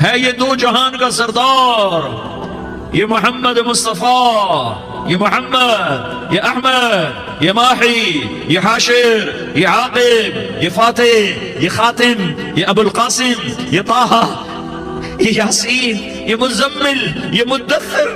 ہے یہ دو جہان کا سردار، یہ محمد مصطفیٰ، یہ محمد، یہ احمد، یہ ماہی، یہ حاشر، یہ عاقب، یہ فاتح، یہ خاتم، یہ ابو القاسم، یہ طہ، یہ یاسین، یہ مزمل، یہ مدثر،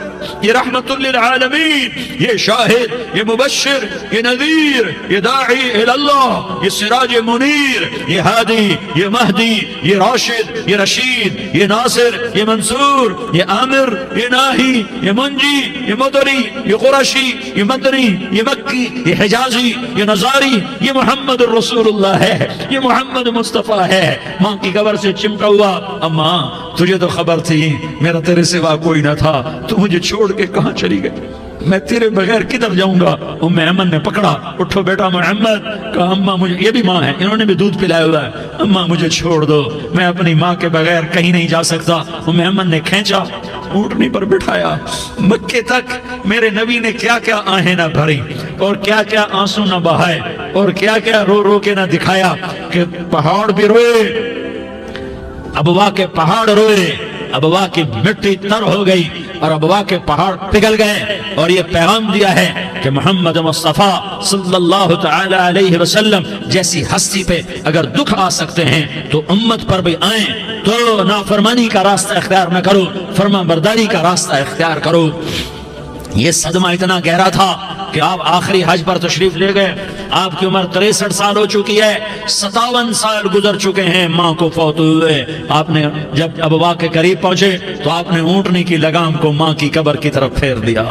یہ رحمت للعالمین، یہ شاہد، یہ مبشر، یہ نذیر، یہ داعی اللہ، یہ سراج منیر، یہ ہادی، یہ مہدی، یہ راشد، یہ رشید، یہ ناصر، یہ منصور، یہ عامر، یہ ناہی، یہ منجی، یہ مدری، یہ قرشی، یہ مدنی، یہ مکی، یہ حجازی، یہ نظاری، یہ محمد رسول اللہ ہے، یہ محمد مصطفیٰ ہے۔ ماں کی قبر سے چمٹا ہوا، اماں تجھے تو خبر تھی میرا تیرے سوا کوئی نہ تھا، تو مجھے چھوڑ کے کہاں چلی گئی، میں تیرے بغیر کدھر جاؤں گا؟ ام ایمن نے پکڑا، اٹھو بیٹا محمد، کہا اماں مجھے، یہ بھی ماں ہے، انہوں نے بھی دودھ پلایا ہوا ہے، اماں مجھے چھوڑ دو، میں اپنی ماں کے بغیر کہیں نہیں جا سکتا۔ ام ایمن نے کھینچا، اونٹنی پر بٹھایا، مکے تک میرے نبی نے کیا کیا آہیں نہ بھری اور کیا کیا آنسو نہ بہائے اور کیا کیا رو رو کے نہ دکھایا کہ پہاڑ بھی روئے، ابوا کے پہاڑ روئے، ابوا کی مٹی تر ہو گئی اور ابوا کے پہاڑ پگھل گئے، اور یہ پیغام دیا ہے کہ محمد مصطفیٰ صلی اللہ تعالی علیہ وسلم جیسی ہستی پہ اگر دکھ آ سکتے ہیں تو امت پر بھی آئیں، تو نافرمانی کا راستہ اختیار نہ کرو، فرما برداری کا راستہ اختیار کرو۔ یہ صدمہ اتنا گہرا تھا کہ آپ آخری حج پر تشریف لے گئے، آپ کی عمر 63 سال ہو چکی ہے، 57 سال گزر چکے ہیں ماں کو فوت ہوئے۔ آپ نے جب ابوا کے قریب پہنچے تو آپ نے اونٹنی کی لگام کو ماں کی قبر کی طرف پھیر دیا۔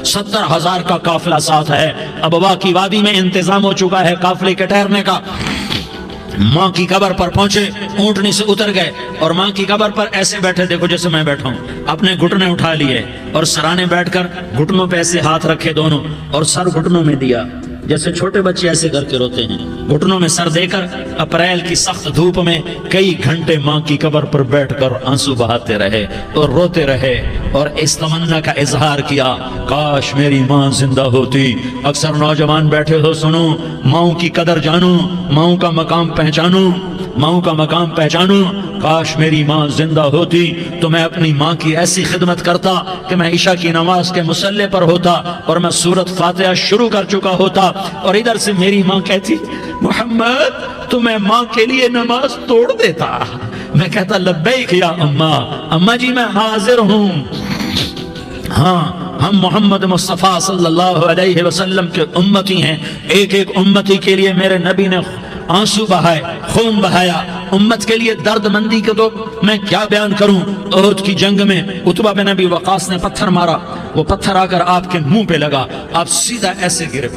70,000 کا قافلہ ساتھ ہے، ابوا کی وادی میں انتظام ہو چکا ہے قافلے کے ٹھہرنے کا۔ ماں کی قبر پر پہنچے، اونٹنی سے اتر گئے اور ماں کی قبر پر ایسے بیٹھے، دیکھو جیسے میں بیٹھا ہوں، اپنے گھٹنے اٹھا لیے اور سرانے بیٹھ کر گھٹنوں پہ ایسے ہاتھ رکھے دونوں اور سر گھٹنوں میں دیا، جیسے چھوٹے بچے ایسے کر کے روتے ہیں، گھٹنوں میں سر دے کر اپریل کی سخت دھوپ میں کئی گھنٹے ماں کی قبر پر بیٹھ کر آنسو بہاتے رہے اور روتے رہے اور اس تمنا کا اظہار کیا، کاش میری ماں زندہ ہوتی۔ اکثر نوجوان بیٹھے ہو، سنو، ماں کی قدر جانو، ماں کا مقام پہچانو، ماں کا مقام پہچانو۔ کاش میری ماں زندہ ہوتی تو میں اپنی ماں کی ایسی خدمت کرتا کہ میں عشاء کی نماز کے مصلے پر ہوتا اور میں سورۃ فاتحہ شروع کر چکا ہوتا، اور ادھر سے میری ماں کہتی محمد تو میں ماں کے لیے نماز توڑ دیتا، میں کہتا لبیک یا اماں، اماں جی میں حاضر ہوں۔ ہاں، ہم محمد مصطفیٰ صلی اللہ علیہ وسلم کے امتی ہیں، ایک ایک امتی کے لیے میرے نبی نے آنسو بہائے، خون بہایا، امت کے لیے درد مندی کے تو میں کیا بیان کروں۔ احد کی جنگ میں عتبہ بن ابی وقاص نے پتھر مارا، وہ پتھر آ کر آپ کے منہ پہ لگا، آپ سیدھا ایسے گرے،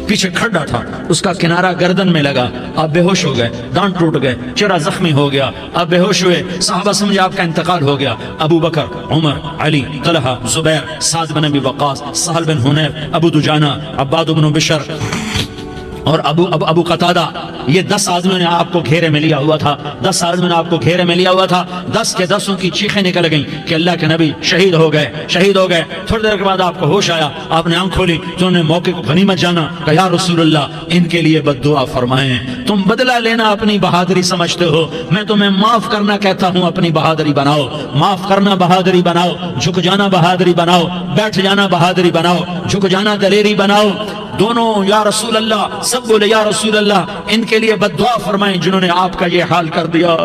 پیچھے کھڈا تھا، اس کا کنارہ گردن میں لگا، آپ بے ہوش ہو گئے، دانت ٹوٹ گئے، چہرہ زخمی ہو گیا، آپ بے ہوش ہوئے، صحابہ سمجھے آپ کا انتقال ہو گیا۔ ابو بکر، عمر، علی، طلحہ، زبیر، سعد بن ابی وقاص، سہل بن حنیف، ابو دجانہ، عباد بن بشر اور ابو قتادہ، یہ 10 آدمیوں نے آپ کو گھیرے میں لیا ہوا تھا، 10 آدمیوں نے آپ کو گھیرے میں لیا ہوا تھا، 10 کے 10 کی چیخیں نکل گئیں کہ اللہ کے نبی شہید ہو گئے، شہید ہو گئے۔ تھوڑی دیر کے بعد آپ کو ہوش آیا، آپ نے آنکھ کھولی تو انہوں نے موقع کو غنیمت جانا، کہ یا رسول اللہ ان کے لیے بد دعا فرمائیں، تم بدلہ لینا اپنی بہادری سمجھتے ہو، میں تمہیں معاف کرنا کہتا ہوں، اپنی بہادری بناؤ، معاف کرنا بہادری بناؤ، جھک جانا بہادری بناؤ، بیٹھ جانا بہادری بناؤ، جھک جانا دلیری بناؤ۔ دونوں یا رسول اللہ، سب بولے یا رسول اللہ، ان کے لیے بد دعا فرمائیں جنہوں نے آپ کا یہ حال کر دیا۔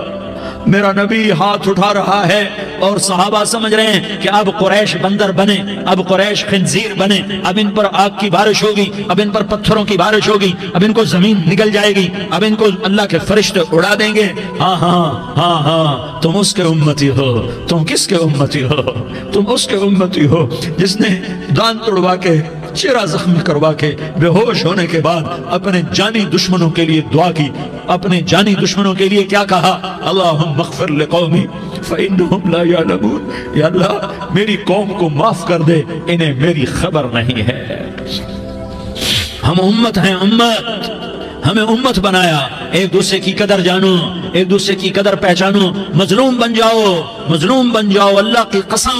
میرا نبی ہاتھ اٹھا رہا ہے اور صحابہ سمجھ رہے ہیں کہ اب قریش بندر بنے، اب قریش خنزیر بنے، اب ان پر آگ کی بارش ہوگی، اب ان پر پتھروں کی بارش ہوگی، اب ان کو زمین نگل جائے گی، اب ان کو اللہ کے فرشتے اڑا دیں گے۔ ہاں ہاں ہاں ہاں، تم اس کے امتی ہو، تم کس کے امتی ہو؟ تم اس کے امتی ہو جس نے دانت توڑوا کے، چہرہ زخمی کروا کے، بے ہوش ہونے کے بعد اپنے جانی دشمنوں کے لیے دعا کی، اپنے جانی دشمنوں کے لیے کیا کہا؟ اللہم اغفر لقومی فإنہم لا یعلمون، یا اللہ میری قوم کو معاف کر دے، انہیں میری خبر نہیں ہے۔ ہم امت ہیں، امت، ہمیں امت بنایا، ایک دوسرے کی قدر جانو، ایک دوسرے کی قدر پہچانو، مظلوم بن جاؤ، مظلوم بن جاؤ، اللہ کی قسم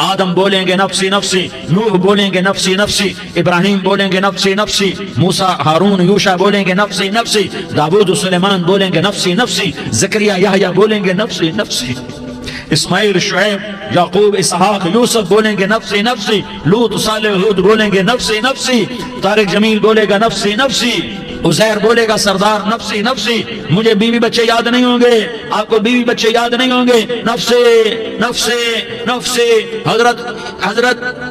آدم بولیں گے نفسی نفسی، نوح بولیں گے نفسی نفسی، ابراہیم بولیں گے نفسی نفسی، موسیٰ ہارون یوشع بولیں گے نفسی نفسی، داؤد سلیمان بولیں گے نفسی نفسی، زکریا یحییٰ بولیں گے نفسی نفسی، اسماعیل شعیب یعقوب اسحاق یوسف بولیں گے نفسی نفسی، لوط صالح ہود بولیں گے نفسی نفسی، طارق جمیل بولے گا نفسی نفسی، عزیر بولے گا سردار نفسی نفسی، مجھے بیوی بچے یاد نہیں ہوں گے، آپ کو بیوی بچے یاد نہیں ہوں گے، نفسی نفسی نفسی۔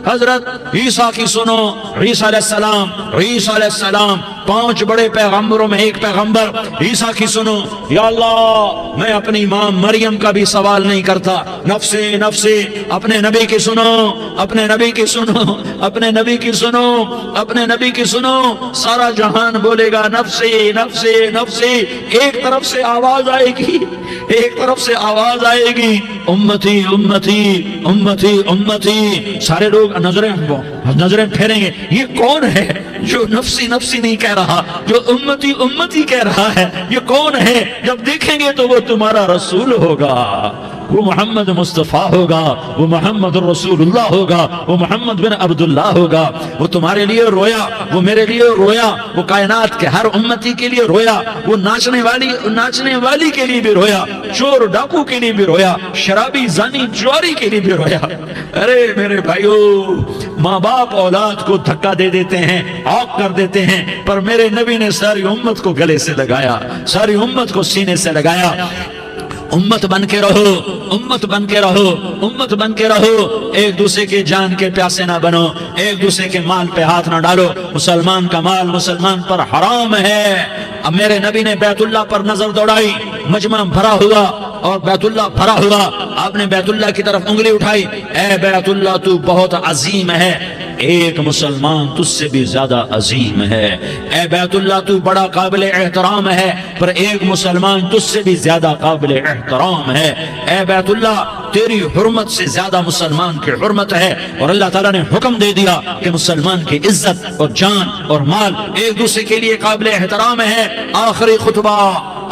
حضرت عیسیٰ کی سنو، عیسیٰ علیہ السلام، عیسیٰ علیہ السلام 5 بڑے پیغمبروں میں ایک پیغمبر، عیسیٰ کی سنو، یا اللہ میں اپنی ماں مریم کا بھی سوال نہیں کرتا، نفسی نفسی۔ اپنے نبی کی سنو، اپنے نبی کی سنو، اپنے نبی کی سنو، اپنے نبی کی سنو، سارا جہان بولے گا نفسی نفسی نفسی۔ ایک طرف سے آواز آئے گی، ایک طرف سے آواز آئے گی، امتی امتی امتی امتی۔ سارے لوگ نظریں پھیریں گے، یہ کون ہے جو نفسی نفسی نہیں کہہ رہا، جو امتی امتی کہہ رہا ہے، یہ کون ہے؟ جب دیکھیں گے تو وہ تمہارا رسول ہوگا، وہ محمد مصطفیٰ ہوگا، وہ محمد رسول اللہ ہوگا، وہ محمد بن عبداللہ ہوگا۔ وہ تمہارے لیے رویا، وہ میرے لیے رویا، وہ کائنات کے ہر امتی کے لیے رویا، وہ ناچنے والی کے لیے بھی رویا، چور ڈاکو کے لیے بھی رویا، شرابی زانی جواری کے لیے بھی رویا۔ ارے میرے بھائیو، ماں باپ اولاد کو دھکا دے دیتے ہیں، آگ کر دیتے ہیں، پر میرے نبی نے ساری امت کو گلے سے لگایا، ساری امت کو سینے سے لگایا۔ امت بن کے رہو، امت بن کے رہو، امت بن کے رہو، ایک دوسرے کی جان کے پیاسے نہ بنو، ایک دوسرے کے مال پہ ہاتھ نہ ڈالو۔ مسلمان کا مال مسلمان پر حرام ہے۔ اب میرے نبی نے بیت اللہ پر نظر دوڑائی، مجمع بھرا ہوا اور بیت اللہ بھرا ہوا، آپ نے بیت اللہ کی طرف انگلی اٹھائی، اے بیت اللہ تو بہت عظیم ہے، ایک مسلمان تجھ سے بھی زیادہ عظیم ہے، اے بیت اللہ تو بڑا قابل احترام ہے، پر ایک مسلمان تجھ سے بھی زیادہ قابل احترام ہے، اے بیت اللہ تیری حرمت سے زیادہ مسلمان کی حرمت ہے۔ اور اللہ تعالیٰ نے حکم دے دیا کہ مسلمان کی عزت اور جان اور مال ایک دوسرے کے لیے قابل احترام ہے۔ آخری خطبہ،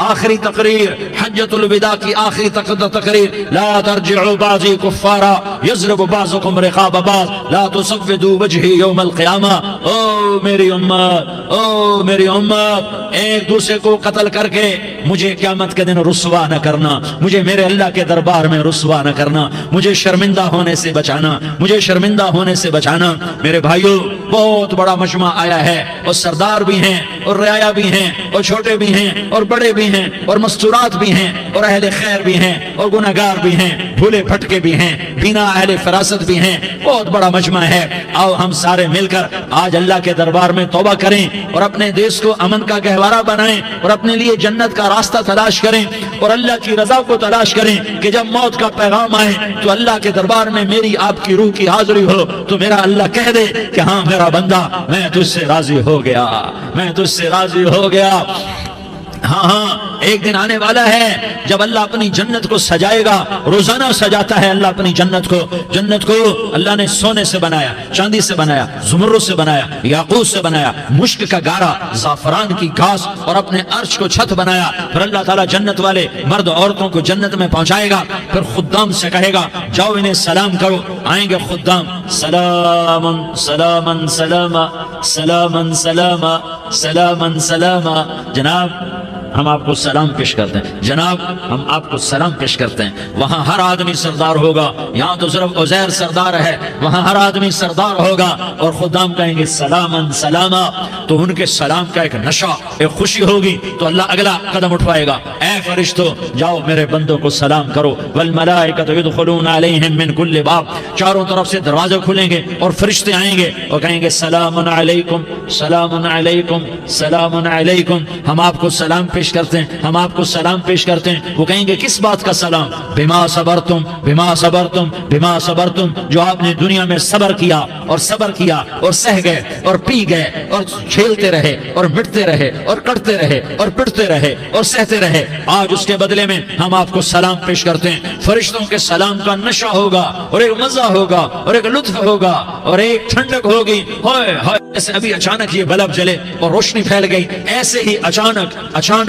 آخری تقریر، حجۃ الوداع کی آخری تقریر، لا ترجعوا بعضی کفارا یضرب بعضکم رقاب بعض لا تسودوا وجہی یوم القیامہ۔ او میری امت، او میری امت، ایک دوسرے کو قتل کر کے مجھے قیامت کے دن رسوا نہ کرنا، مجھے میرے اللہ کے دربار میں رسوا نہ کرنا، مجھے شرمندہ ہونے سے بچانا، مجھے شرمندہ ہونے سے بچانا۔ میرے بھائیو، بہت بڑا مجمع آیا ہے، اور سردار بھی ہیں اور رعایا بھی ہیں اور چھوٹے بھی ہیں اور بڑے بھی ہیں اور مستورات بھی ہیں اور اہل خیر بھی ہیں اور گناہگار بھی ہیں، بھولے بھٹکے بھی ہیں، بینا اہل فراست بھی ہیں، بہت بڑا مجمع ہے۔ آؤ ہم سارے مل کر آج اللہ کے دربار میں توبہ کریں اور اپنے دیش کو امن کا گہوارہ بنائیں اور اپنے لیے جنت کا راستہ تلاش کریں اور اللہ کی رضا کو تلاش کریں کہ جب موت کا پیغام آئے تو اللہ کے دربار میں میری آپ کی روح کی حاضری ہو تو میرا اللہ کہہ دے کہ ہاں میرا بندہ، میں تجھ سے راضی ہو گیا، میں تجھ سے راضی ہو گیا۔ ہاں ایک دن آنے والا ہے جب اللہ اپنی جنت کو سجائے گا، روزانہ سجاتا ہے اللہ اپنی جنت کو۔ جنت کو اللہ نے سونے سے بنایا، چاندی سے بنایا، زمرد سے بنایا، یاقوت سے بنایا، مشک کا گارا، زعفران کی گھاس اور اپنے عرش کو چھت بنایا۔ پھر اللہ تعالیٰ جنت والے مرد عورتوں کو جنت میں پہنچائے گا، پھر خدام سے کہے گا جاؤ انہیں سلام کرو۔ آئیں گے خدام، سلامن سلامن سلاما سلامن سلاما سلامن سلاما۔ جناب ہم آپ کو سلام پیش کرتے ہیں، جناب ہم آپ کو سلام پیش کرتے ہیں۔ وہاں ہر آدمی سردار ہوگا، یہاں تو صرف عزیر سردار ہے، وہاں ہر آدمی سردار ہوگا اور خدام کہیں گے سلامن سلاما، تو ان کے سلام کا ایک نشہ، ایک خوشی ہوگی، تو اللہ اگلا قدم اٹھوائے گا، اے فرشتو جاؤ میرے بندوں کو سلام کرو۔ والملائکۃ یدخلون علیہم من کل باب، چاروں طرف سے دروازے کھلیں گے اور فرشتے آئیں گے اور کہیں گے سلام علیکم سلام علیکم سلام علیکم۔ ہم آپ کو سلام پیش کرتے ہیں، ہم آپ کو سلام پیش کرتے ہیں۔ وہ کہیں گے کس بات کا سلام؟ بما صبرتم بما صبرتم بما صبرتم، جو آپ نے دنیا میں صبر کیا اور صبر کیا اور سہ گئے اور پی گئے اور کھیلتے رہے اور مٹتے رہے اور کٹتے رہے اور پٹتے رہے اور سہتے رہے، آج اس کے بدلے میں ہم آپ کو سلام پیش کرتے ہیں۔ فرشتوں کے سلام کا نشہ ہوگا اور ایک مزہ ہوگا اور ایک لطف ہوگا اور ایک ٹھنڈک ہوگی۔ ہائے ہائے، ایسے ابھی اچانک یہ بلب جلے اور روشنی پھیل گئی، ایسے ہی اچانک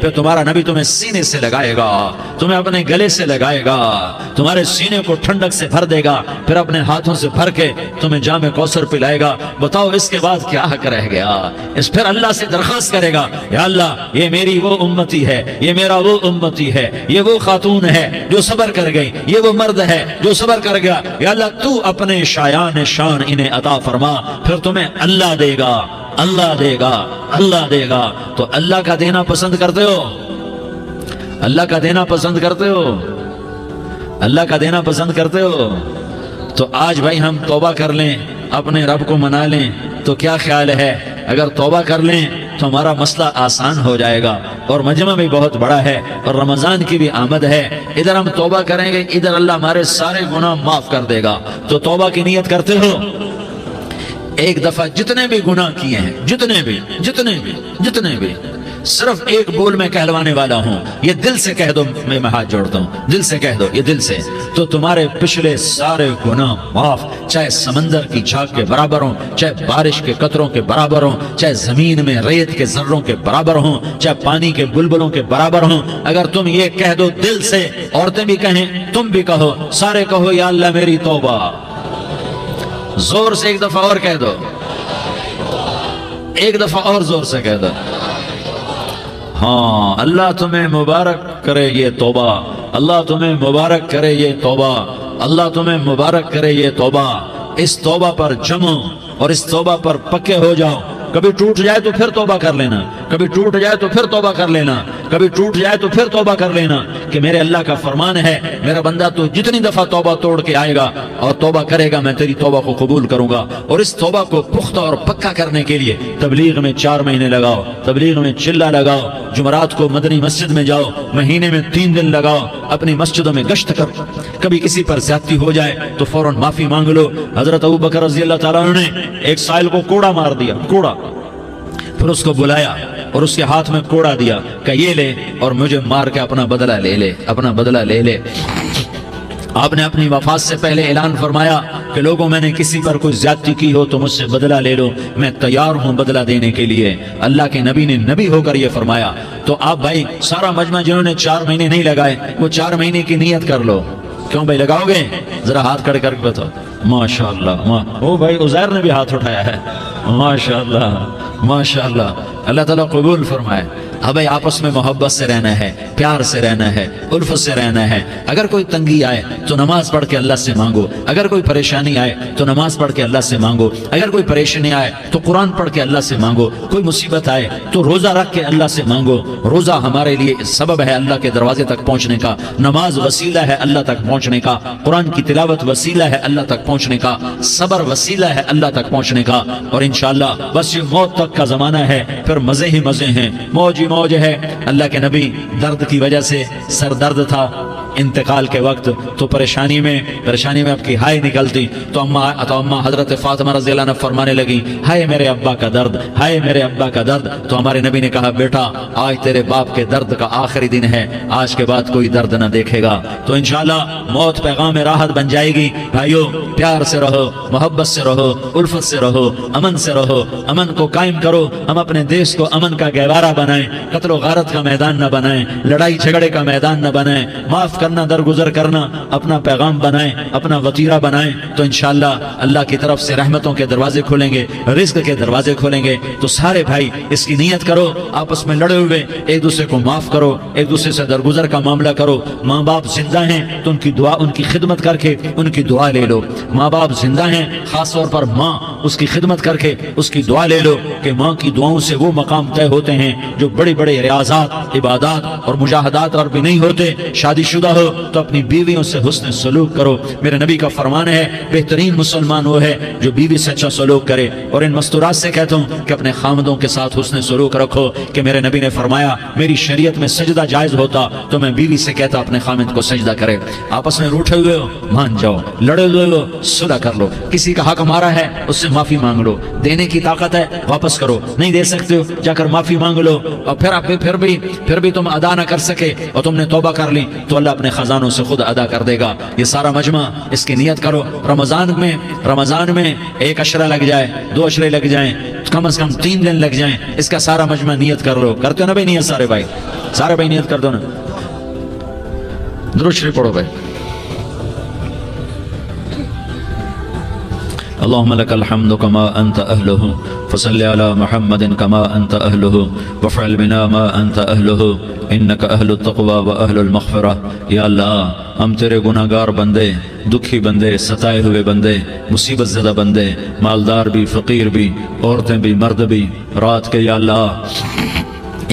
پھر تمہارا نبی تمہیں سینے سے لگائے گا، تمہیں اپنے گلے سے لگائے گا، تمہارے سینے کو ٹھنڈک سے بھر دے گا، پھر اپنے ہاتھوں سے بھر کے تمہیں جام کوثر پلائے گا۔ بتاؤ اس کے بعد کیا حق رہ گیا؟ اس پھر اللہ سے درخواست کرے گا، یا اللہ یہ میری وہ امتی ہے، یہ میرا وہ امتی ہے، یہ وہ خاتون ہے جو صبر کر گئی، یہ وہ مرد ہے جو صبر کر گیا، یا اللہ تو اپنے شایان شان انہیں عطا فرما۔ پھر تمہیں اللہ دے گا، اللہ دے گا، اللہ دے گا۔ تو اللہ کا دینا پسند کرتے ہو؟ اللہ کا دینا پسند کرتے ہو؟ اللہ کا دینا پسند کرتے ہو؟ تو آج بھائی ہم توبہ کر لیں، اپنے رب کو منا لیں، تو کیا خیال ہے اگر توبہ کر لیں تو ہمارا مسئلہ آسان ہو جائے گا، اور مجمع بھی بہت بڑا ہے اور رمضان کی بھی آمد ہے، ادھر ہم توبہ کریں گے، ادھر اللہ ہمارے سارے گناہ معاف کر دے گا۔ تو توبہ کی نیت کرتے ہو؟ ایک دفعہ جتنے بھی گناہ کیے ہیں، جتنے بھی صرف ایک بول میں کہلوانے والا ہوں، یہ دل سے کہہ دو، میں ہاتھ جوڑتا ہوں، دل سے کہہ دو، یہ دل سے، تو تمہارے پچھلے سارے گناہ معاف، چاہے سمندر کی جھاگ کے برابر ہوں، چاہے بارش کے قطروں کے برابر ہوں، چاہے زمین میں ریت کے ذروں کے برابر ہوں، چاہے پانی کے بلبلوں کے برابر ہوں۔ اگر تم یہ کہہ دو دل سے، عورتیں بھی کہیں، تم بھی کہو، سارے کہو یا اللہ میری توبہ، زور سے ایک دفعہ اور کہہ دو، ایک دفعہ اور زور سے کہہ دو۔ ہاں، اللہ تمہیں مبارک کرے یہ توبہ، اللہ تمہیں مبارک کرے یہ توبہ، اللہ تمہیں مبارک کرے یہ توبہ۔ اس توبہ پر جمو اور اس توبہ پر پکے ہو جاؤ۔ کبھی ٹوٹ جائے تو پھر توبہ کر لینا، کبھی ٹوٹ جائے تو پھر توبہ کر لینا، کبھی ٹوٹ جائے تو پھر توبہ کر لینا، کہ میرے اللہ کا فرمان ہے، میرا بندہ تو جتنی دفعہ توبہ توڑ کے آئے گا اور توبہ کرے گا، میں تیری توبہ کو قبول کروں گا۔ اور اس توبہ کو پختہ اور پکا کرنے کے لیے تبلیغ میں 4 مہینے لگاؤ، تبلیغ میں چلہ لگاؤ، جمعرات کو مدنی مسجد میں جاؤ، مہینے میں 3 دن لگاؤ، اپنی مسجدوں میں گشت کرو۔ کبھی کسی پر زیادتی ہو جائے تو فوراً معافی مانگ لو۔ حضرت ابوبکر رضی اللہ تعالیٰ عنہ نے ایک سائل کو کوڑا مار دیا، کوڑا، پھر اس کو بلایا اور اس کے ہاتھ میں کوڑا دیا کہ یہ لے اور مجھے مار کے اپنا بدلہ لے لے، اپنا بدلہ لے لے۔ آپ نے اپنی وفات سے پہلے اعلان فرمایا کہ لوگوں میں نے کسی پر کوئی زیادتی کی ہو تو مجھ سے بدلہ لے لو، میں تیار ہوں بدلہ دینے کے لیے۔ اللہ کے نبی نے نبی ہو کر یہ فرمایا۔ تو آپ بھائی سارا مجمع جنہوں نے 4 مہینے نہیں لگائے، وہ 4 مہینے کی نیت کر لو۔ کیوں بھائی لگاؤ گے؟ ذرا ہاتھ کھڑے کر کے بتاؤ۔ ماشاءاللہ، وہ بھائی عزیر نے بھی ہاتھ اٹھایا ہے، ماشاءاللہ ماشاءاللہ، اللہ تعالیٰ قبول فرمائے۔ اب آپس میں محبت سے رہنا ہے، پیار سے رہنا ہے، الفت سے رہنا ہے۔ اگر کوئی تنگی آئے تو نماز پڑھ کے اللہ سے مانگو، اگر کوئی پریشانی آئے تو نماز پڑھ کے اللہ سے مانگو، اگر کوئی پریشانی آئے تو قرآن پڑھ کے اللہ سے مانگو، کوئی مصیبت آئے تو روزہ رکھ کے اللہ سے مانگو۔ روزہ ہمارے لیے سبب ہے اللہ کے دروازے تک پہنچنے کا، نماز وسیلہ ہے اللہ تک پہنچنے کا، قرآن کی تلاوت وسیلہ ہے اللہ تک پہنچنے کا، صبر وسیلہ ہے اللہ تک پہنچنے کا۔ اور انشاءاللہ بس یہ موت تک کا زمانہ ہے، پھر مزے ہی مزے ہیں، موج ہی موج ہے۔ اللہ کے نبی درد کی وجہ سے سر درد تھا انتقال کے وقت، تو پریشانی میں اب کی ہائے نکلتی تو اماں حضرت فاطمہ رضی اللہ عنہ فرمانے لگی، ہائے میرے ابا کا درد، ہائے میرے ابا کا درد۔ تو ہمارے نبی نے کہا، بیٹا آج تیرے باپ کے درد کا آخری دن ہے، آج کے بعد کوئی درد نہ دیکھے گا۔ تو انشاءاللہ موت پیغام راحت بن جائے گی۔ بھائیو پیار سے رہو، محبت سے رہو، الفت سے رہو، امن سے رہو، امن کو قائم کرو۔ ہم اپنے دیش کو امن کا گہوارہ بنائیں، قتل و غارت کا میدان نہ بنائیں، لڑائی جھگڑے کا میدان نہ بنائیں، معاف کرنا درگزر کرنا اپنا پیغام بنائیں، اپنا وطیرہ بنائیں۔ تو انشاءاللہ اللہ کی طرف سے رحمتوں کے دروازے کھولیں گے، رزق کے دروازے کھولیں گے۔ تو سارے بھائی اس کی نیت کرو، آپس میں لڑے ہوئے ایک دوسرے کو معاف کرو، ایک دوسرے سے درگزر کا معاملہ کرو۔ ماں باپ زندہ ہیں تو ان کی دعا، ان کی خدمت کر کے ان کی دعا لے لو۔ ماں باپ زندہ ہیں، خاص طور پر ماں، اس کی خدمت کر کے اس کی دعا لے لو، کہ ماں کی دعاؤں سے وہ مقام طے ہوتے ہیں جو بڑے بڑے ریاضات، عبادات اور مجاہدات اور بھی نہیں ہوتے۔ شادی شدہ ہو تو اپنی بیویوں سے حسن سلوک کرو۔ میرے نبی کا فرمان ہے، بہترین مسلمان وہ ہے جو بیوی سے اچھا سلوک کرے۔ اور ان مستورات سے کہتا ہوں کہ اپنے خامدوں کے ساتھ حسن سلوک رکھو، کہ میرے نبی نے فرمایا میری شریعت میں سجدہ جائز ہوتا تو میں بیوی سے کہتا اپنے خامد کو سجدہ کرے۔ آپس میں روٹھے ہوئے ہو مان جاؤ، لڑے ہوئے ہو صلح کر لو، کسی کا حق ہمارا ہے اس سے معافی مانگ لو، دینے کی طاقت ہے واپس کرو، نہیں دے سکتے ہو جا کر معافی مانگ لو۔ اور پھر بھی تم ادا نہ کر سکے اور تم نے توبہ کر لی تو اللہ اپنے خزانوں سے خود ادا کر دے گا۔ یہ سارا مجمع اس کی نیت کرو۔ رمضان میں 1 عشرہ لگ جائے، 2 عشرے لگ جائیں، کم از کم 3 دن لگ جائیں، اس کا سارا مجمع نیت کر لو۔ کرتے ہو نا بھائی نیت سارے بھائی؟ سارے بھائی نیت کر دو نا، درود شریف پڑھو بھائی. اللهم لك الحمد كما أنت أهله فصل على محمد كما أنت أهله وافعل بنا ما أنت أهله إنك أهل التقوى وأهل المغفرة. یا اللہ ہم تیرے گناہ گار بندے، دکھی بندے، ستائے ہوئے بندے، مصیبت زدہ بندے، مالدار بھی، فقیر بھی، عورتیں بھی، مرد بھی، رات کے یا اللہ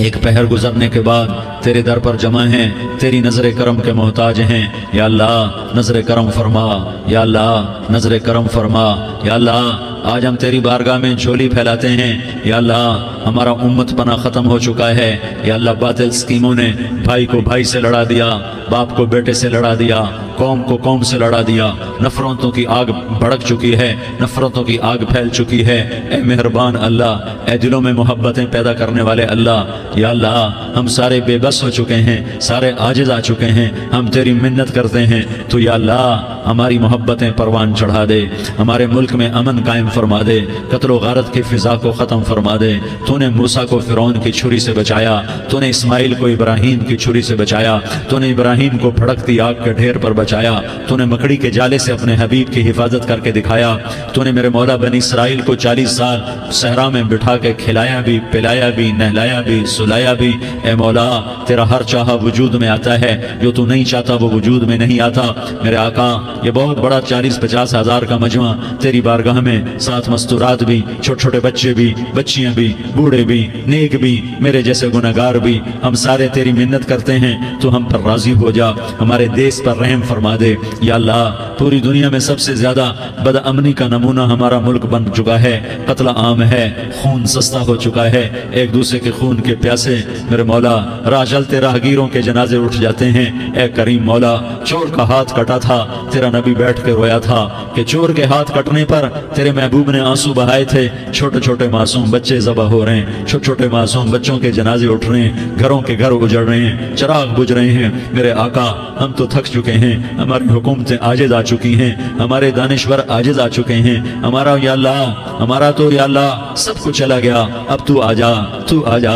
ایک پہر گزرنے کے بعد تیرے در پر جمع ہیں، تیری نظر کرم کے محتاج ہیں. یا اللہ نظر کرم فرما، یا اللہ نظر کرم فرما. یا اللہ آج ہم تیری بارگاہ میں جھولی پھیلاتے ہیں. یا اللہ ہمارا امت پناہ ختم ہو چکا ہے. یا اللہ باطل اسکیموں نے بھائی کو بھائی سے لڑا دیا، باپ کو بیٹے سے لڑا دیا، قوم کو قوم سے لڑا دیا. نفرتوں کی آگ بھڑک چکی ہے، نفرتوں کی آگ پھیل چکی ہے. اے مہربان اللہ، اے دلوں میں محبتیں پیدا کرنے والے اللہ. یا اللہ ہم سارے بے بس ہو چکے ہیں، سارے عاجز آ چکے ہیں، ہم تیری منت کرتے ہیں تو یا اللہ ہماری محبتیں پروان چڑھا دے، ہمارے ملک میں امن قائم فرما دے، قتل و غارت کی فضا کو ختم فرما دے. تو نے موسیٰ کو فرعون کی چھری سے بچایا، تو نے اسماعیل کو ابراہیم کی چھری سے بچایا، تو نے ابراہیم کو بھڑکتی آگ کے ڈھیر پر بچایا، تو نے مکڑی کے جالے سے اپنے حبیب کی حفاظت کر کے دکھایا. تو نے میرے مولا بنی اسرائیل کو 40 سال صحرا میں بٹھا کے کھلایا بھی، پلایا بھی، نہلایا بھی، سلایا بھی. اے مولا تیرا ہر چاہا وجود میں آتا ہے، جو تو نہیں چاہتا وہ وجود میں نہیں آتا. میرے آقا یہ بہت بڑا 40-50 ہزار کا مجمع تیری بارگاہ میں، ساتھ مستورات بھی، چھوٹے چھوٹے بچے بھی، بچیاں بھی، بوڑھے بھی، نیک بھی، میرے جیسے گناہگار بھی، ہم سارے تیری منت کرتے ہیں تو ہم پر راضی ہو جا، ہمارے دیس پر رحم فرما دے. یا اللہ پوری دنیا میں سب سے زیادہ بد امنی کا نمونہ ہمارا ملک بن چکا ہے، قتل عام ہے، خون سستا ہو چکا ہے، ایک دوسرے کے خون کے پیاسے میرے مولا راہ چلتے راہگیروں کے جنازے اٹھ جاتے ہیں. اے کریم مولا چور کا ہاتھ کٹا تھا، تیرا نبی بیٹھ کے رویا تھا کہ چور کے ہاتھ کٹنے پر تیرے محبوب نے آنسو بہائے تھے. چھوٹے چھوٹے معصوم بچے ذبح ہو رہے ہیں، چھوٹے چھوٹے معصوم بچوں کے جنازے اٹھ رہے ہیں، گھروں کے گھر اجڑ رہے ہیں، چراغ بجھ رہے ہیں. میرے آقا ہم تو تھک چکے ہیں، ہماری حکومتیں عاجز آ چکی ہیں، ہمارے دانشور عاجز آ چکے ہیں. ہمارا یا اللہ ہمارا تو یا اللہ سب کچھ چلا گیا، اب تو آجا، تو آجا،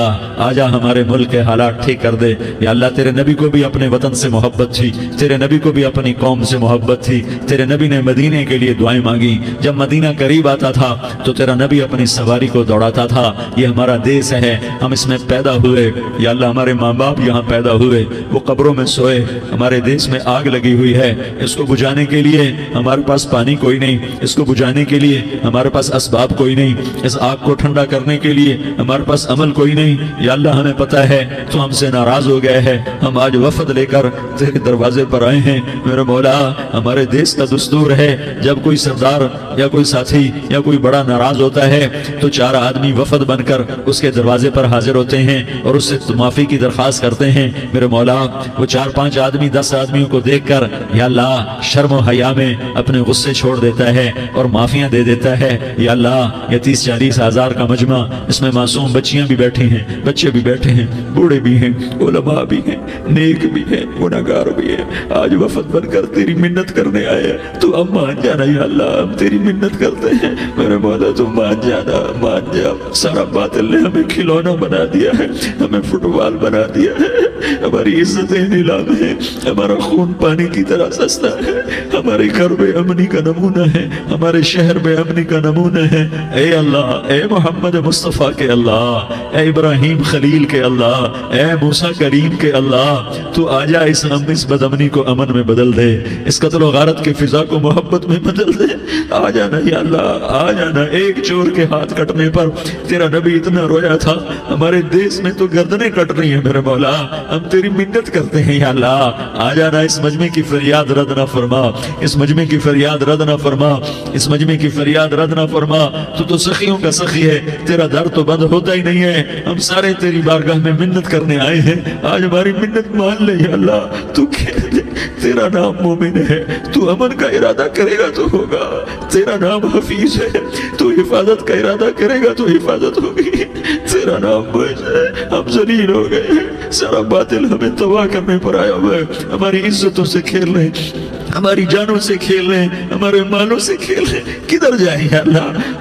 آجا ہمارے ملک کے حالات ٹھیک کر دے. یا اللہ تیرے نبی کو بھی اپنے وطن سے محبت تھی، تیرے نبی کو بھی اپنی قوم سے محبت تھی. تیرے نبی نے مدینے کے لیے دعائیں مانگی، جب مدینہ قریب آتا تھا تو تیرا نبی اپنی سواری کو دوڑاتا تھا. یہ ہمارا دیس ہے، ہم اس میں پیدا ہوئے. یا اللہ ہمارے ماں باپ یہاں پیدا ہوئے، وہ قبروں میں سوئے. ہمارے دیس میں آگ لگی ہوئی ہے، اس کو بجھانے کے لیے ہمارے پاس پانی کوئی نہیں، اس کو بجھانے کے لیے ہمارے پاس اسباب کوئی نہیں، اس آگ کو ٹھنڈا کرنے کے لیے ہمارے پاس عمل کوئی نہیں. یا اللہ ہمیں پتہ ہے تو ہم سے ناراض ہو گئے ہے، ہم آج وفد لے کر تیرے دروازے پر آئے ہیں. میرے مولا ہمارے دیس کا دستور ہے جب کوئی سردار یا کوئی ساتھی یا کوئی بڑا ناراض ہوتا ہے تو 4 آدمی وفد بن کر اس کے دروازے پر حاضر ہوتے ہیں اور اس سے معافی کی درخواست کرتے ہیں. میرے مولا وہ 4-5 آدمی 10 آدمیوں کو دیکھ کر یا اللہ شرم و حیا میں اپنے غصے چھوڑ دیتا ہے اور معافیاں دے دیتا ہے. یا اللہ یہ 30-40 ہزار کا مجمع، اس میں معصوم بچیاں بھی بیٹھی ہیں، بچے بھی بیٹھے ہیں، بوڑھے بھی ہیں، علماء بھی ہیں، نیک بھی ہیں، گناہگار بھی ہیں. آج وفد بن کر تیری منت کرنے آئے تو اب مان جانا. یا اللہ ہم تیری منت کرتے ہیں، میرے مولا تو مان جانا، مان جا. سارا باطل نے ہمیں کھلونا بنا دیا ہے، ہمیں فٹ بال بنا دیا ہے، ہماری عزتیں نیلام ہیں، ہمارا خون پانی کی طرح سستا ہے، ہمارے گھر بے امنی کا نمونہ ہے، ہمارے شہر بے امنی کا نمونہ ہے. اے اللہ، اے محمد مصطفیٰ کے اللہ، اے ابراہیم خلیل کے اللہ، اے موسیٰ کریم کے اللہ، تو آجا اس بد امنی کو امن میں بدل دے، اس قتل و غارت کی فضا کو محبت میں بدل دے. آ جانا یا اللہ، آ جانا. ایک چور کے ہاتھ کٹنے پر تیرا نبی اتنا رویا تھا، ہمارے دیس میں تو گردنیں کٹ رہی ہیں. میرے مولا ہم تیری منت کرتے ہیں. یا اللہ آ جانا، اس مجمع کی فریاد رد نہ فرما، اس مجمع کی فریاد رد نہ فرما، اس مجمع کی فریاد رد نہ فرما. تو سخیوں کا سخی ہے، تیرا در تو بند ہوتا ہی نہیں ہے. ہم سارے تیری بارگاہ میں منت کرنے آئے ہیں، آج ہماری منت مان لے. یا اللہ تو کہہ دے تیرا نام مومن ہے، تو امن کا ارادہ کرے گا تو ہوگا. تیرا نام حفیظ ہے، تو حفاظت کا ارادہ کرے گا تو حفاظت ہوگی. تیرا نام بوجھ ہے، ہم ذلیل ہو گئے ہیں، سارا باطل ہمیں تباہ کرنے پر آیا ہوا ہے، ہماری عزتوں سے کھیل رہے ہیں، ہماری جانوں سے کھیل رہے ہیں، ہمارے مالوں سے کھیل رہے ہیں، کدھر جائیں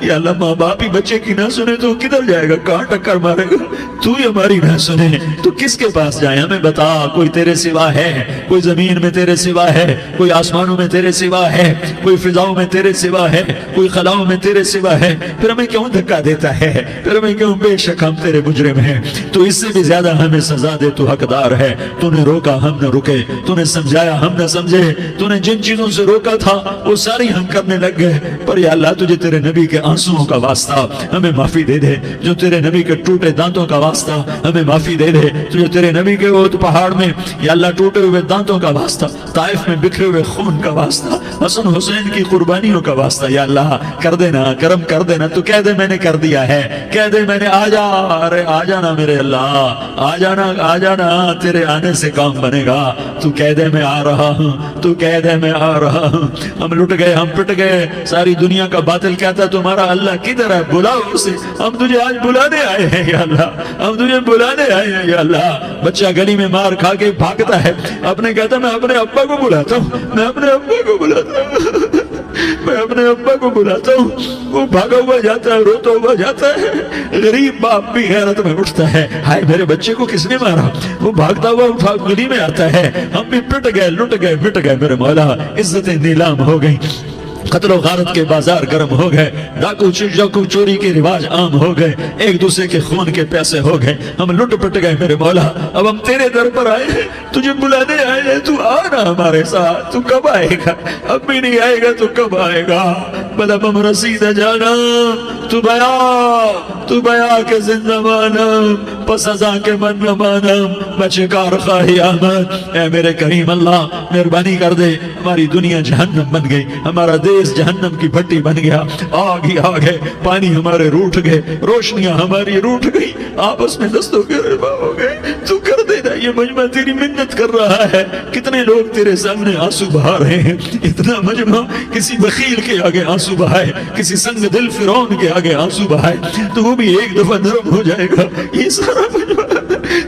یا اللہ ماں باپ ہی بچے کی نہ سنے تو کدھر جائے گا، کہاں ٹکر مارے گا؟ تو ہی ہماری نہ سنے تو کس کے پاس جائیں؟ ہمیں بتا، کوئی تیرے سوا ہے؟ کوئی زمین میں تیرے سوا ہے؟ کوئی آسمانوں میں تیرے سوا ہے؟ کوئی فضاؤں میں تیرے سوا ہے؟ کوئی خلاؤں میں تیرے سوا ہے؟ پھر ہمیں کیوں دھکا دیتا ہے؟ پھر ہمیں کیوں؟ بے شک ہم تیرے مجرم ہیں، تو اس سے بھی زیادہ ہمیں سزا دے، تو حقدار ہے۔ تو نے روکا ہم نہ رکے، تو نے سمجھایا ہم نہ سمجھے، تو نے جن چیزوں سے روکا تھا وہ ساری ہم کرنے لگ گئے، پر یا اللہ تجھے تیرے نبی کے آنسوؤں کا واسطہ ہمیں معافی دے دے، جو تیرے نبی کے ٹوٹے دانتوں کا واسطہ ہمیں معافی دے دے، جو تیرے نبی کے وہ پہاڑ میں یا اللہ ٹوٹے ہوئے دانتوں کا واسطہ، طائف میں بکھرے ہوئے خون کا واسطہ، حسن حسین کی قربانیوں کا واسطہ، یا اللہ کر دینا، کرم کر دینا۔ تو کہہ دے میں نے کر دیا ہے، کہہ دے میں نے، آ جا، ارے آ جانا میرے اللہ، آ جانا، آ جانا، تیرے آنے سے کام بنے گا۔ تو کہہ دے میں آ رہا ہوں، تو کہہ دے میں آ رہا ہوں۔ ہم لٹ گئے، ہم پٹ گئے، ساری دنیا کا باطل کہتا تمہارا اللہ کدھر ہے؟ بلاؤ اسے، ہم تجھے آج بلانے آئے ہیں یا اللہ، ہم تجھے بلانے آئے ہیں یا اللہ۔ بچہ گلی میں مار کھا کے بھاگتا ہے، اپنے کہتا میں اپنے ابا کو بلاتا ہوں، میں اپنے ابا کو بلاتا ہوں، میں اپنے ابا کو بلاتا ہوں۔ وہ بھاگا ہوا جاتا ہے، روتا ہوا جاتا ہے۔ غریب باپ بھی غیرت میں اٹھتا ہے، ہائے میرے بچے کو کس نے مارا؟ وہ بھاگتا ہوا اٹھا گلی میں آتا ہے۔ ہم بھی پٹ گئے، لٹ گئے، مٹ گئے میرے مولا، عزتیں نیلام ہو گئی، قتل و غارت کے بازار گرم ہو گئے، ڈاکو چوری کے رواج عام ہو گئے، ایک دوسرے کے خون کے پیسے ہو گئے، ہم لٹ پٹ گئے میرے مولا۔ اب ہم تیرے در پر آئے ہیں، تجھے بلانے آئے ہیں، تو آنا ہمارے ساتھ۔ تو کب آئے گا؟ اب بھی نہیں آئے گا تو کب آئے گا؟ بلب ہم رسید جانا، تو بیا کے زندہ مانم، پس ازاں کے من نہ مانم، بچے کار خواہی آمد۔ اے میرے کریم اللہ مہربانی کر دے، ہماری دنیا جہنم بن گئی، ہمارا دیس جہنم کی بھٹی بن گیا، آگ ہی آگ ہے، پانی ہمارے روٹھ گئے، روشنیاں ہماری روٹھ گئی، آپس میں دستوں کے ربا ہو گئے۔ تو کر دینا، یہ مجمع تیری منت کر رہا ہے۔ کتنے لوگ تیرے سامنے آنسو بہا رہے ہیں، اتنا مجمع کسی بخیل کے آگے آنسو بہائے، کسی سنگ دل فرعون کے آگے آنسو بہائے تو وہ بھی ایک دفعہ نرم ہو جائے گا۔ یہ سارا مجمع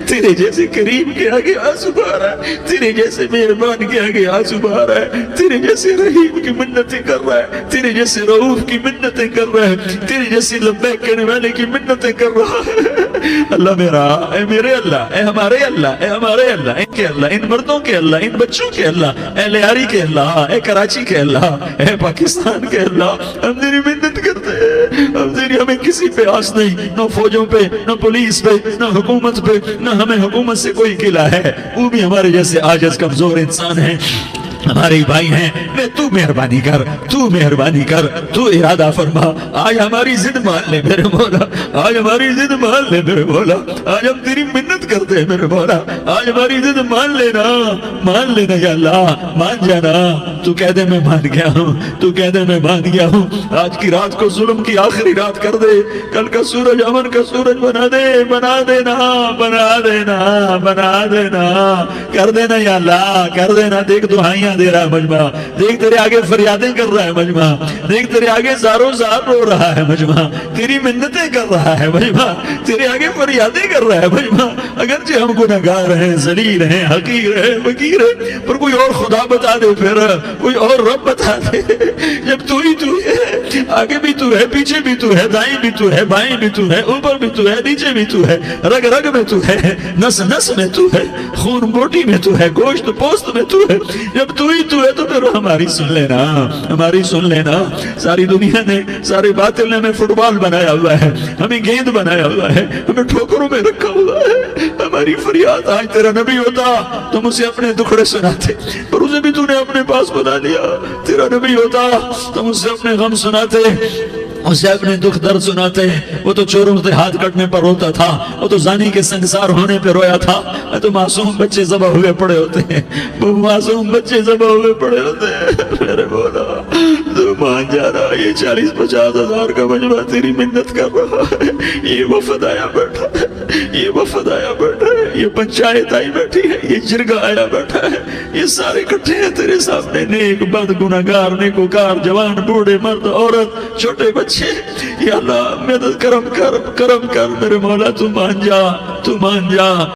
تیرے جیسے کریم کے آگے آنسو بہا رہا ہے، تیرے جیسے مہربان کے آگے آنسو بہا رہا ہے، تیرے جیسے رحیم کی منتیں کر رہا ہے، تیرے جیسے رؤوف کی منتیں کر رہا ہے، تیرے جیسے لبیک کہنے والے کی منتیں کر رہا ہے۔ اللہ میرا، اے میرے اللہ، اے ہمارے اللہ، اے ہمارے اللہ، ان کے اللہ، ان مردوں کے اللہ، ان بچوں کے اللہ، اے لیاری کے اللہ، اے کراچی کے اللہ، اے پاکستان کے اللہ، ہم تیری منت کرتے ہیں، ہم تیری، ہمیں کسی پہ آس نہیں، نہ فوجوں پہ، نہ پولیس پہ، نہ حکومت پہ، نہ ہمیں حکومت سے کوئی قلعہ ہے، وہ بھی ہمارے جیسے عاجز کمزور انسان ہیں، ہمارے بھائی ہیں۔ میں تو مہربانی کر، تو مہربانی کر، تو ارادہ فرما، آج ہماری ضد مان لے میرے مولا، آج ہماری ضد مان لے میرے مولا، آج ہم تیری منت کرتے ہیں میرے مولا، آج ہماری ضد مان لینا، مان لینا یا اللہ، مان جانا۔ تو کہہ دے میں مان گیا ہوں، تو کہہ دے میں مان گیا ہوں، آج کی رات کو ظلم کی آخری رات کر دے، کل کا سورج امن کا سورج بنا دے، بنا دینا، بنا دینا، بنا دینا، کر دینا یا اللہ، کر دینا۔ دیکھ دعائیاں دے رہا ہے مجمع، دیکھ تیرے آگے فریادیں کر رہا ہے مجمع، دیکھ تیرے آگے زاروں زار رو رہا ہے مجمع، تیری منتیں کر رہا ہے مجمع، تیرے آگے فریادیں کر رہا ہے مجمع۔ اگرچہ ہم گنہگار ہیں، ذلیل ہیں، حقیر ہیں، فقیر ہیں، پر کوئی اور خدا بتا دے، پھر کوئی اور رب بتا دے۔ جب تو ہی تو ہے، آگے بھی تو ہے، پیچھے بھی تو ہے، دائیں بھی تو ہے، بائیں بھی تو ہے، اوپر بھی تو ہے، نیچے بھی تو ہے، رگ رگ میں تو ہے، نس نس میں تو ہے، خون بوٹی میں تو ہے، گوشت پوست میں تو ہے۔ جب تو ہی تو ہے تو پھر ہماری سن لینا، ہماری سن لینا۔ ساری دنیا نے، سارے باطل نے ہمیں فٹ بال بنایا ہوا ہے، ہمیں گیند بنایا ہوا ہے، ہمیں ٹھوکروں میں رکھا ہوا ہے۔ ہماری فریاد، آج تیرا نبی ہوتا تم اسے اپنے دکھڑے سناتے، پر اسے بھی تو نے اپنے پاس بنا لیا۔ تیرا نبی ہوتا تم اسے اپنے غم سناتے، اسے اپنے دکھ درد سناتے۔ وہ تو چوروں سے ہاتھ کٹنے پر روتا تھا، وہ تو زانی کے سنگسار ہونے پہ رویا تھا، تو معصوم بچے ذبح ہوئے پڑے ہوتے ہیں، وہ معصوم بچے ذبح ہوئے پڑے ہوتے ہیں۔ میرے مولا تو مان جا رہا، یہ 40-50 ہزار کا مجمع تیری منت کر رہا ہے، یہ وفد آیا بیٹھا ہے، یہ وفد آیا بیٹھا ہے، یہ پنچایت آئی بیٹھی ہے، یہ جرگہ آیا بیٹھا ہے، یہ سارے اکٹھے ہیں تیرے سامنے، نیک بد گنہگار نیکوکار، جوان بوڑھے مرد عورت چھوٹے بچے۔ یا اللہ مدد کرم کر، کرم کر میرے مولا، تو مان جا، تو مان جا۔